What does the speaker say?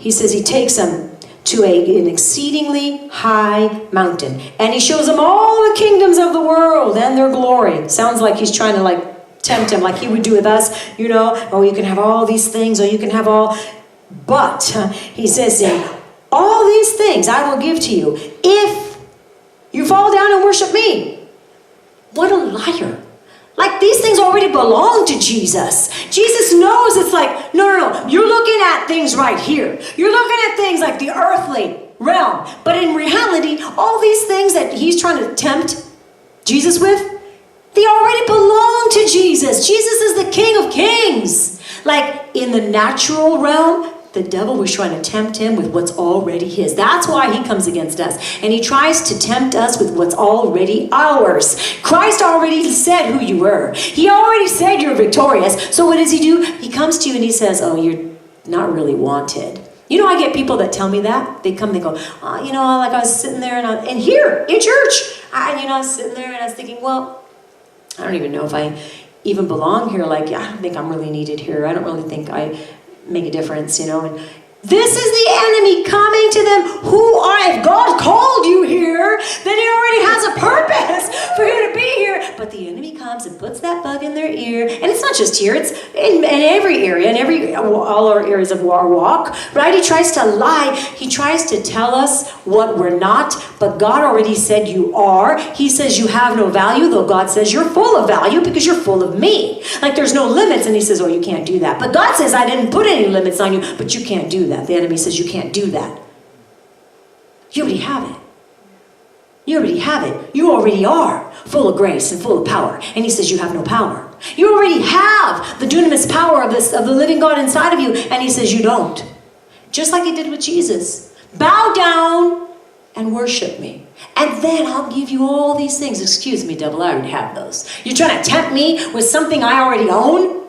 he says he takes them to an exceedingly high mountain. And he shows them all the kingdoms of the world and their glory. Sounds like he's trying to like tempt him like he would do with us. You know, oh, you can have all these things, or you can have all. But he says, all these things I will give to you if you fall down and worship me. What a liar. Like, these things already belong to Jesus. Jesus knows it's like, no. You're looking at things right here. You're looking at things like the earthly realm. But in reality, all these things that he's trying to tempt Jesus with, they already belong to Jesus. Jesus is the King of Kings. Like, in the natural realm, the devil was trying to tempt him with what's already his. That's why he comes against us. And he tries to tempt us with what's already ours. Christ already said who you were. He already said you're victorious. So what does he do? He comes to you and he says, oh, you're not really wanted. You know, I get people that tell me that. They come, they go, oh, you know, like I was sitting there and here in church, I was sitting there and I was thinking, well, I don't even know if I even belong here. Like, I don't think I'm really needed here. I don't really think I make a difference, you know. And this is the enemy coming to them who are, if God called you here, then he already has a purpose for you to be here. But the enemy comes and puts that bug in their ear. And it's not just here, it's in every area, in all our areas of our walk, right? He tries to lie. He tries to tell us what we're not, but God already said you are. He says you have no value, though God says you're full of value because you're full of me. Like, there's no limits, and he says, oh, you can't do that. But God says, I didn't put any limits on you, but you can't do that. The enemy says you can't do that. You already have it. You already have it. You already are full of grace and full of power. And he says you have no power. You already have the dunamis power of the living God inside of you. And he says you don't. Just like he did with Jesus. Bow down and worship me. And then I'll give you all these things. Excuse me, devil, I already have those. You're trying to tempt me with something I already own?